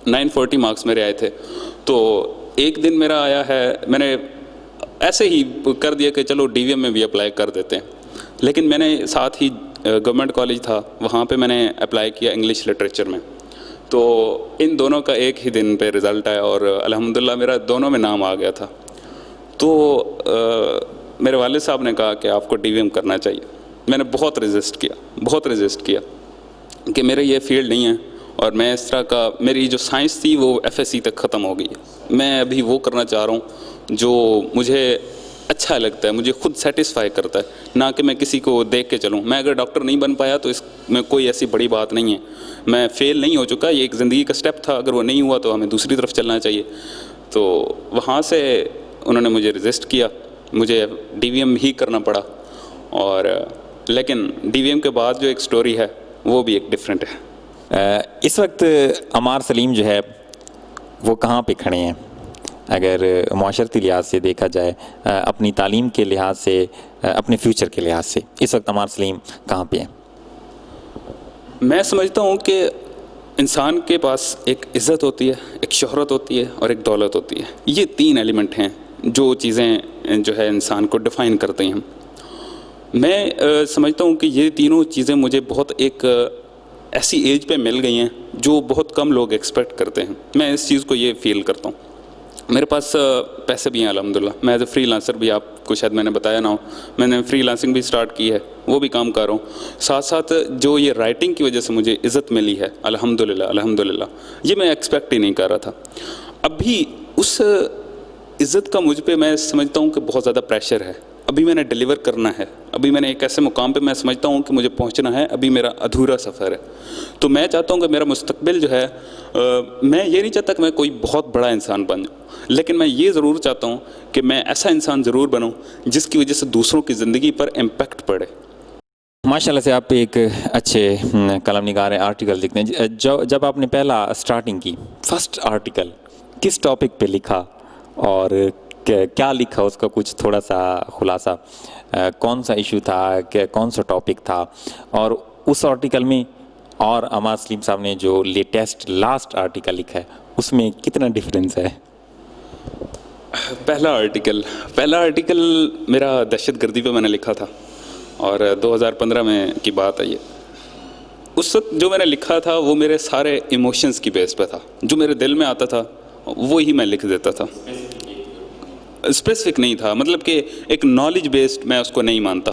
940 marks میرے آئے تھے. تو ایک دن میرا آیا ہے, میں نے ایسے ہی کر دیا کہ چلو ڈی وی ایم میں بھی اپلائی کر دیتے ہیں. لیکن میں نے ساتھ ہی گورنمنٹ کالج تھا, وہاں پہ میں نے اپلائی کیا انگلش لٹریچر میں. تو ان دونوں کا ایک ہی دن پہ رزلٹ آیا اور الحمدللہ میرا دونوں میں نام آ گیا تھا. تو میرے والد صاحب نے کہا کہ آپ کو ڈی وی ایم کرنا چاہیے. میں نے بہت رزسٹ کیا کہ میرا یہ فیلڈ نہیں ہے, اور میں اس طرح کا, میری جو سائنس تھی وہ ایف ایس سی تک ختم ہو گئی ہے. میں ابھی وہ کرنا چاہ رہا ہوں جو مجھے اچھا لگتا ہے, مجھے خود سیٹسفائی کرتا ہے, نہ کہ میں کسی کو دیکھ کے چلوں. میں اگر ڈاکٹر نہیں بن پایا تو اس میں کوئی ایسی بڑی بات نہیں ہے, میں فیل نہیں ہو چکا, یہ ایک زندگی کا سٹیپ تھا, اگر وہ نہیں ہوا تو ہمیں دوسری طرف چلنا چاہیے. تو وہاں سے انہوں نے مجھے رجسٹ کیا, مجھے ڈی وی ایم ہی کرنا پڑا. اور لیکن ڈی وی ایم کے بعد جو ایک سٹوری ہے وہ بھی ایک ڈیفرنٹ ہے. اس وقت عمار سلیم جو ہے وہ کہاں پہ کھڑے ہیں اگر معاشرتی لحاظ سے دیکھا جائے, اپنی تعلیم کے لحاظ سے, اپنے فیوچر کے لحاظ سے, اس وقت عمار سلیم کہاں پہ ہیں؟ میں سمجھتا ہوں کہ انسان کے پاس ایک عزت ہوتی ہے, ایک شہرت ہوتی ہے, اور ایک دولت ہوتی ہے. یہ 3 ایلیمنٹ ہیں جو چیزیں جو ہے انسان کو ڈیفائن کرتے ہیں. میں سمجھتا ہوں کہ یہ تینوں چیزیں مجھے بہت ایک ایسی ایج پہ مل گئی ہیں جو بہت کم لوگ ایکسپیکٹ کرتے ہیں. میں اس چیز کو یہ فیل کرتا ہوں. میرے پاس پیسے بھی ہیں الحمدللہ, میں ایز اے فری لانسر بھی, آپ کو شاید میں نے بتایا نہ ہو, میں نے فری لانسنگ بھی سٹارٹ کی ہے, وہ بھی کام کر رہا ہوں. ساتھ ساتھ جو یہ رائٹنگ کی وجہ سے مجھے عزت ملی ہے الحمدللہ, یہ میں ایکسپیکٹ ہی نہیں کر رہا تھا. اب بھی اس عزت کا مجھ پہ میں سمجھتا ہوں کہ بہت زیادہ پریشر ہے. ابھی میں نے ڈیلیور کرنا ہے, ابھی میں نے ایک ایسے مقام پہ میں سمجھتا ہوں کہ مجھے پہنچنا ہے, ابھی میرا ادھورا سفر ہے. تو میں چاہتا ہوں کہ میرا مستقبل جو ہے, میں یہ نہیں چاہتا کہ میں کوئی بہت بڑا انسان بن جاؤں, لیکن میں یہ ضرور چاہتا ہوں کہ میں ایسا انسان ضرور بنوں جس کی وجہ سے دوسروں کی زندگی پر امپیکٹ پڑے. ماشاءاللہ سے آپ ایک اچھے قلم نگار ہیں, آرٹیکل لکھتے ہیں. جب آپ نے پہلا سٹارٹنگ کی, فرسٹ آرٹیکل کس ٹاپک پہ لکھا اور کیا لکھا, اس کا کچھ تھوڑا سا خلاصہ, کون سا ایشو تھا, کہ کون سا ٹاپک تھا, اور اس آرٹیکل میں اور عمار سلیم صاحب نے جو لیٹسٹ لاسٹ آرٹیکل لکھا ہے اس میں کتنا ڈیفرنس ہے؟ پہلا آرٹیکل میرا دہشت گردی پہ میں نے لکھا تھا, اور 2015 میں کی بات ہے یہ. اس وقت جو میں نے لکھا تھا وہ میرے سارے ایموشنز کی بیس پہ تھا, جو میرے دل میں آتا تھا وہی میں لکھ دیتا تھا. اسپیسیفک نہیں تھا, مطلب کہ ایک نالج بیسڈ میں اس کو نہیں مانتا.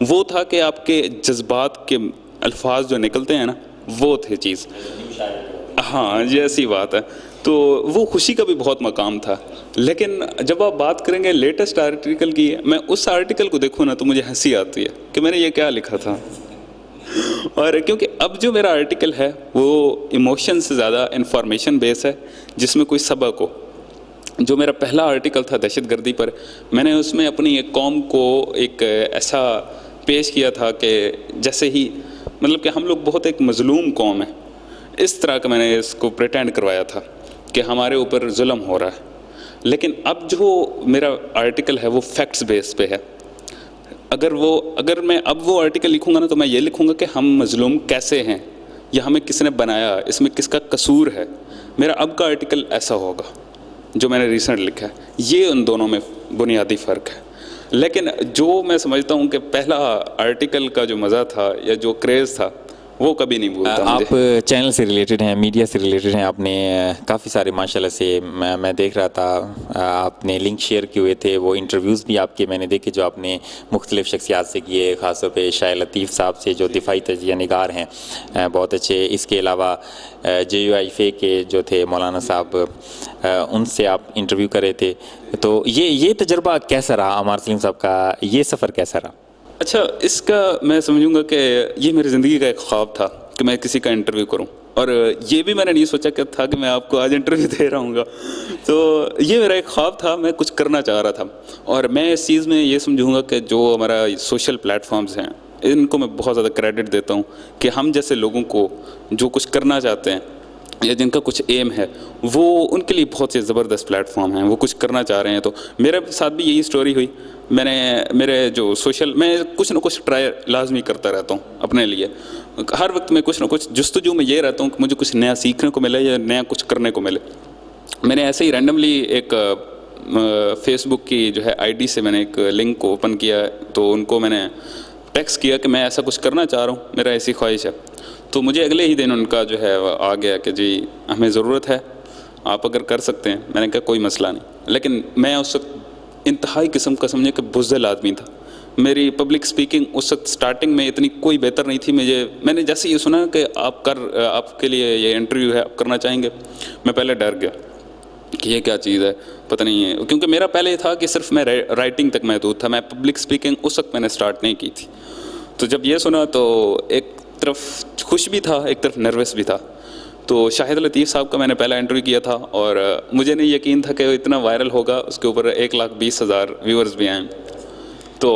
وہ تھا کہ آپ کے جذبات کے الفاظ جو نکلتے ہیں نا, وہ تھے چیز. ہاں یہ ایسی بات ہے. تو وہ خوشی کا بھی بہت مقام تھا. لیکن جب آپ بات کریں گے لیٹسٹ آرٹیکل کی, میں اس آرٹیکل کو دیکھوں نا تو مجھے ہنسی آتی ہے کہ میں نے یہ کیا لکھا تھا. اور کیونکہ اب جو میرا آرٹیکل ہے وہ ایموشن سے زیادہ انفارمیشن بیس ہے, جس میں کوئی سبق ہو. جو میرا پہلا آرٹیکل تھا دہشت گردی پر, میں نے اس میں اپنی ایک قوم کو ایک ایسا پیش کیا تھا کہ جیسے ہی, مطلب کہ ہم لوگ بہت ایک مظلوم قوم ہے, اس طرح کا میں نے اس کو پریٹینڈ کروایا تھا کہ ہمارے اوپر ظلم ہو رہا ہے. لیکن اب جو میرا آرٹیکل ہے وہ فیکٹس بیس پہ ہے. اگر میں اب وہ آرٹیکل لکھوں گا نا تو میں یہ لکھوں گا کہ ہم مظلوم کیسے ہیں, یا ہمیں کس نے بنایا, اس میں کس کا قصور ہے. میرا اب کا آرٹیکل ایسا ہوگا جو میں نے ریسنٹ لکھا ہے. یہ ان دونوں میں بنیادی فرق ہے. لیکن جو میں سمجھتا ہوں کہ پہلا آرٹیکل کا جو مزہ تھا یا جو کریز تھا وہ کبھی نہیں بھولتا. آپ چینل سے ریلیٹڈ ہیں, میڈیا سے ریلیٹڈ ہیں, آپ نے کافی سارے ماشاءاللہ سے میں دیکھ رہا تھا, آپ نے لنک شیئر کیے ہوئے تھے, وہ انٹرویوز بھی آپ کے میں نے دیکھے جو آپ نے مختلف شخصیات سے کیے, خاص طور پہ شاہ لطیف صاحب سے جو دفاعی تجزیہ نگار ہیں, بہت اچھے. اس کے علاوہ JUIFA کے جو تھے مولانا صاحب, ان سے آپ انٹرویو کرے تھے. تو یہ تجربہ کیسا رہا عمار سلیم صاحب کا, یہ سفر کیسا رہا؟ اچھا, اس کا میں سمجھوں گا کہ یہ میری زندگی کا ایک خواب تھا کہ میں کسی کا انٹرویو کروں, اور یہ بھی میں نے نہیں سوچا کہ تھا کہ میں آپ کو آج انٹرویو دے رہا ہوں گا. تو یہ میرا ایک خواب تھا, میں کچھ کرنا چاہ رہا تھا. اور میں اس چیز میں یہ سمجھوں گا کہ جو ہمارا سوشل پلیٹ فارمز ہیں ان کو میں بہت زیادہ کریڈٹ دیتا ہوں کہ ہم جیسے لوگوں کو جو کچھ کرنا چاہتے ہیں یا جن کا کچھ ایم ہے, وہ ان کے لیے بہت سے زبردست پلیٹ فارم ہیں, وہ کچھ کرنا چاہ رہے ہیں. تو میرے ساتھ بھی یہی سٹوری ہوئی. میرے جو سوشل میں کچھ نہ کچھ ٹرائی لازمی کرتا رہتا ہوں اپنے لیے. ہر وقت میں کچھ نہ کچھ جستجو میں یہ رہتا ہوں کہ مجھے کچھ نیا سیکھنے کو ملے یا نیا کچھ کرنے کو ملے. میں نے ایسے ہی رینڈملی ایک فیس بک کی جو ہے آئی ڈی سے میں نے ایک لنک کو اوپن کیا, تو ان کو میں نے ٹیکسٹ کیا کہ میں ایسا کچھ کرنا چاہ رہا ہوں, میرا ایسی خواہش ہے. تو مجھے اگلے ہی دن ان کا جو ہے آ گیا کہ جی ہمیں ضرورت ہے, آپ اگر کر سکتے ہیں. میں نے کہا کوئی مسئلہ نہیں. لیکن میں اس وقت انتہائی قسم کا سمجھے کہ بزدل آدمی تھا. میری پبلک سپیکنگ اس وقت سٹارٹنگ میں اتنی کوئی بہتر نہیں تھی. میں نے جیسے یہ سنا کہ آپ کے لیے یہ انٹرویو ہے, آپ کرنا چاہیں گے, میں پہلے ڈر گیا کہ یہ کیا چیز ہے, پتہ نہیں ہے, کیونکہ میرا پہلے یہ تھا کہ صرف میں رائٹنگ تک محدود تھا. میں پبلک سپیکنگ اس وقت میں نے سٹارٹ نہیں کی تھی. تو جب یہ سنا تو ایک طرف خوش بھی تھا, ایک طرف نروس بھی تھا. تو شاہد لطیف صاحب کا میں نے پہلا انٹرویو کیا تھا, اور مجھے نہیں یقین تھا کہ وہ اتنا وائرل ہوگا. اس کے اوپر 1,20,000 ویورز بھی آئیں. تو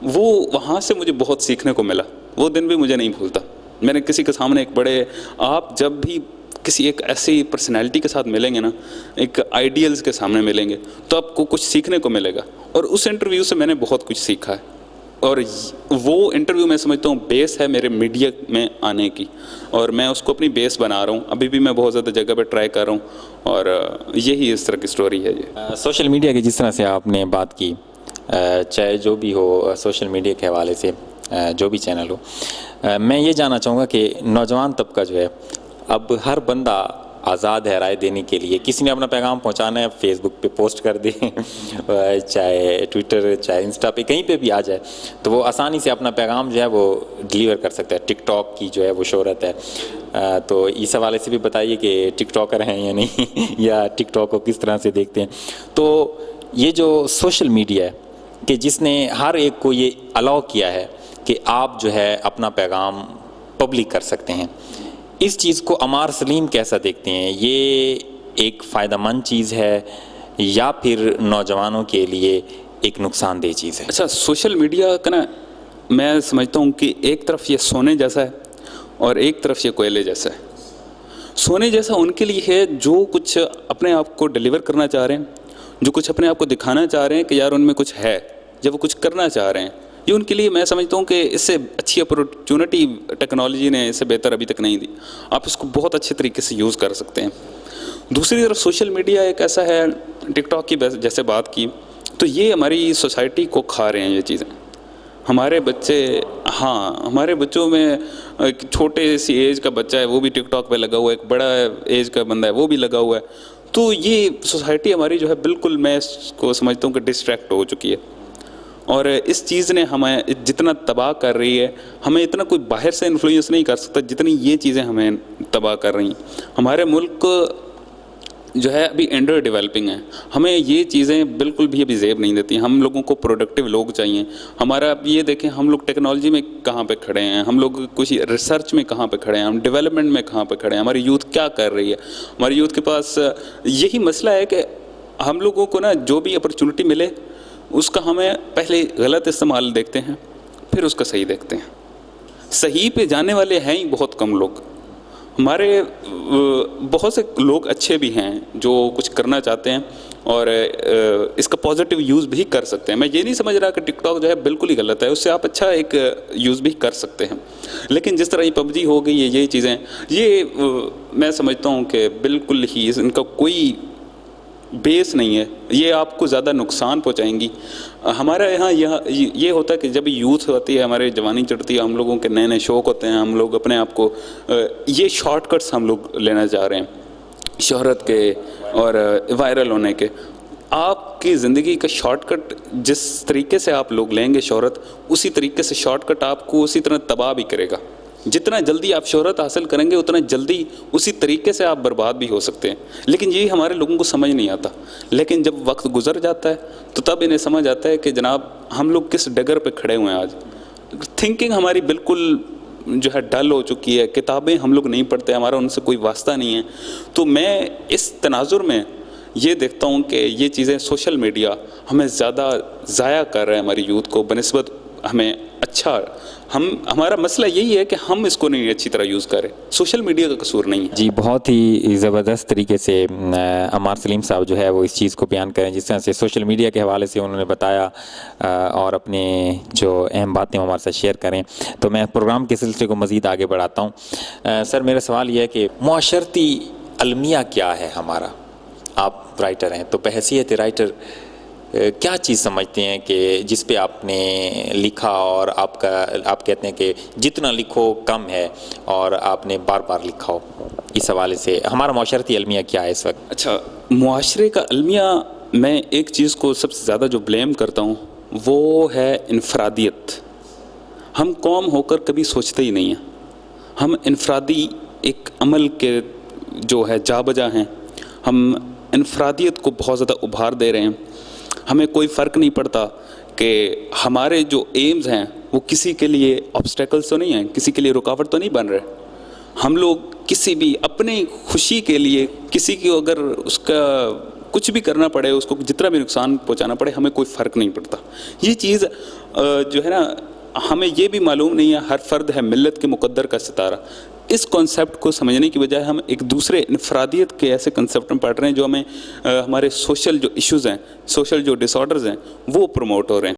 وہ وہاں سے مجھے بہت سیکھنے کو ملا. وہ دن بھی مجھے نہیں بھولتا. میں نے کسی کے سامنے ایک بڑے, آپ جب بھی کسی ایک ایسی پرسنالٹی کے ساتھ ملیں گے نا, ایک آئیڈیلز کے سامنے ملیں گے, تو آپ کو کچھ سیکھنے کو ملے گا. اور اس انٹرویو سے میں نے بہت کچھ سیکھا ہے. اور وہ انٹرویو میں سمجھتا ہوں بیس ہے میرے میڈیا میں آنے کی, اور میں اس کو اپنی بیس بنا رہا ہوں. ابھی بھی میں بہت زیادہ جگہ پہ ٹرائی کر رہا ہوں, اور یہی اس طرح کی سٹوری ہے. یہ سوشل میڈیا کی جس طرح سے آپ نے بات کی, چاہے جو بھی ہو سوشل میڈیا کے حوالے سے جو بھی چینل ہو, میں یہ جاننا چاہوں گا کہ نوجوان طبقہ جو ہے اب ہر بندہ آزاد ہے رائے دینے کے لیے. کسی نے اپنا پیغام پہنچانا ہے, فیس بک پہ پوسٹ کر دے, چاہے ٹویٹر چاہے انسٹا پہ کہیں پہ بھی آ جائے, تو وہ آسانی سے اپنا پیغام جو ہے وہ ڈیلیور کر سکتا ہے. ٹک ٹاک کی جو ہے وہ شہرت ہے, تو اس حوالے سے بھی بتائیے کہ ٹک ٹاکر ہیں یا نہیں, یا ٹک ٹاک کو کس طرح سے دیکھتے ہیں. تو یہ جو سوشل میڈیا ہے کہ جس نے ہر ایک کو یہ الاؤ کیا ہے کہ آپ جو ہے اپنا پیغام پبلک کر سکتے ہیں, اس چیز کو عمار سلیم کیسا دیکھتے ہیں؟ یہ ایک فائدہ مند چیز ہے یا پھر نوجوانوں کے لیے ایک نقصان دہ چیز ہے؟ اچھا, سوشل میڈیا کا نا میں سمجھتا ہوں کہ ایک طرف یہ سونے جیسا ہے اور ایک طرف یہ کوئلے جیسا ہے. سونے جیسا ان کے لیے ہے جو کچھ اپنے آپ کو ڈیلیور کرنا چاہ رہے ہیں, جو کچھ اپنے آپ کو دکھانا چاہ رہے ہیں کہ یار ان میں کچھ ہے, جب وہ کچھ کرنا چاہ رہے ہیں. یہ ان کے لیے میں سمجھتا ہوں کہ اس سے اچھی اپورچونٹی ٹیکنالوجی نے اس سے بہتر ابھی تک نہیں دی. آپ اس کو بہت اچھے طریقے سے یوز کر سکتے ہیں. دوسری طرف سوشل میڈیا ایک ایسا ہے, ٹک ٹاک کی جیسے بات کی, تو یہ ہماری سوسائٹی کو کھا رہے ہیں یہ چیزیں. ہمارے بچے, ہاں ہمارے بچوں میں ایک چھوٹے سی ایج کا بچہ ہے وہ بھی ٹک ٹاک پہ لگا ہوا ہے, ایک بڑا ایج کا بندہ ہے وہ بھی لگا ہوا ہے. تو یہ سوسائٹی ہماری جو ہے بالکل میں اس کو سمجھتا ہوں کہ ڈسٹریکٹ ہو چکی ہے, اور اس چیز نے ہمیں جتنا تباہ کر رہی ہے, ہمیں اتنا کوئی باہر سے انفلوئنس نہیں کر سکتا جتنی یہ چیزیں ہمیں تباہ کر رہی ہیں. ہمارے ملک جو ہے ابھی انڈر ڈیولپنگ ہے, ہمیں یہ چیزیں بالکل بھی ابھی زیب نہیں دیتی. ہم لوگوں کو پروڈکٹیو لوگ چاہیے. ہمارا اب یہ دیکھیں ہم لوگ ٹیکنالوجی میں کہاں پہ کھڑے ہیں, ہم لوگ کچھ ریسرچ میں کہاں پہ کھڑے ہیں, ہم ڈیولپمنٹ میں کہاں پہ کھڑے ہیں, ہماری یوتھ کیا کر رہی ہے. ہماری یوتھ کے پاس یہی مسئلہ ہے کہ ہم لوگوں کو نا جو بھی اپرچونٹی ملے اس کا ہمیں پہلے غلط استعمال دیکھتے ہیں, پھر اس کا صحیح دیکھتے ہیں. صحیح پہ جانے والے ہیں ہی بہت کم لوگ. ہمارے بہت سے لوگ اچھے بھی ہیں جو کچھ کرنا چاہتے ہیں اور اس کا پازیٹیو یوز بھی کر سکتے ہیں. میں یہ نہیں سمجھ رہا کہ ٹک ٹاک جو ہے بالکل ہی غلط ہے, اس سے آپ اچھا ایک یوز بھی کر سکتے ہیں. لیکن جس طرح یہ پب جی ہو گئی ہے, یہ چیزیں, یہ میں سمجھتا ہوں کہ بالکل ہی ان کا کوئی بیس نہیں ہے. یہ آپ کو زیادہ نقصان پہنچائیں گی. ہمارے یہاں یہ ہوتا ہے کہ جب یوتھ ہوتی ہے, ہمارے جوانی چڑھتی ہے, ہم لوگوں کے نئے نئے شوق ہوتے ہیں, ہم لوگ اپنے آپ کو یہ شارٹ کٹس ہم لوگ لینا چاہ رہے ہیں شہرت کے اور وائرل ہونے کے. آپ کی زندگی کا شارٹ کٹ جس طریقے سے آپ لوگ لیں گے شہرت, اسی طریقے سے شارٹ کٹ آپ کو اسی طرح تباہ بھی کرے گا. جتنا جلدی آپ شہرت حاصل کریں گے اتنا جلدی اسی طریقے سے آپ برباد بھی ہو سکتے ہیں. لیکن یہ ہمارے لوگوں کو سمجھ نہیں آتا. لیکن جب وقت گزر جاتا ہے تو تب انہیں سمجھ آتا ہے کہ جناب ہم لوگ کس ڈگر پہ کھڑے ہوئے ہیں. آج تھنکنگ ہماری بالکل جو ہے ڈل ہو چکی ہے. کتابیں ہم لوگ نہیں پڑھتے, ہمارا ان سے کوئی واسطہ نہیں ہے. تو میں اس تناظر میں یہ دیکھتا ہوں کہ یہ چیزیں سوشل میڈیا ہمیں زیادہ ضائع کر رہا ہے ہماری یوتھ کو بنسبت ہمیں اچھا ہمارا مسئلہ یہی ہے کہ ہم اس کو نہیں اچھی طرح یوز کریں. سوشل میڈیا کا قصور نہیں ہے. جی بہت ہی زبردست طریقے سے عمار سلیم صاحب جو ہے وہ اس چیز کو بیان کریں جس طرح سے سوشل میڈیا کے حوالے سے انہوں نے بتایا اور اپنے جو اہم باتیں ہمارے ساتھ شیئر کریں. تو میں پروگرام کے سلسلے کو مزید آگے بڑھاتا ہوں. سر میرا سوال یہ ہے کہ معاشرتی المیہ کیا ہے ہمارا؟ آپ رائٹر ہیں تو بحیثیت رائٹر کیا چیز سمجھتے ہیں کہ جس پہ آپ نے لکھا اور آپ کہتے ہیں کہ جتنا لکھو کم ہے اور آپ نے بار بار لکھا ہو؟ اس حوالے سے ہمارا معاشرتی المیہ کیا ہے اس وقت؟ اچھا، معاشرے کا المیہ میں ایک چیز کو سب سے زیادہ جو بلیم کرتا ہوں وہ ہے انفرادیت. ہم قوم ہو کر کبھی سوچتے ہی نہیں ہیں. ہم انفرادی ایک عمل کے جو ہے جا بجا ہیں. ہم انفرادیت کو بہت زیادہ ابھار دے رہے ہیں. ہمیں کوئی فرق نہیں پڑتا کہ ہمارے جو ایمز ہیں وہ کسی کے لیے آبسٹیکلز تو نہیں ہیں, کسی کے لیے رکاوٹ تو نہیں بن رہے. ہم لوگ کسی بھی اپنی خوشی کے لیے کسی کی اگر اس کا کچھ بھی کرنا پڑے, اس کو جتنا بھی نقصان پہنچانا پڑے, ہمیں کوئی فرق نہیں پڑتا. یہ چیز جو ہے نا, ہمیں یہ بھی معلوم نہیں ہے ہر فرد ہے ملت کے مقدر کا ستارہ. اس کانسیپٹ کو سمجھنے کی بجائے ہم ایک دوسرے انفرادیت کے ایسے کنسیپٹ میں پڑھ رہے ہیں جو ہمیں ہمارے سوشل جو ایشوز ہیں, سوشل جو ڈس آرڈرز ہیں وہ پروموٹ ہو رہے ہیں.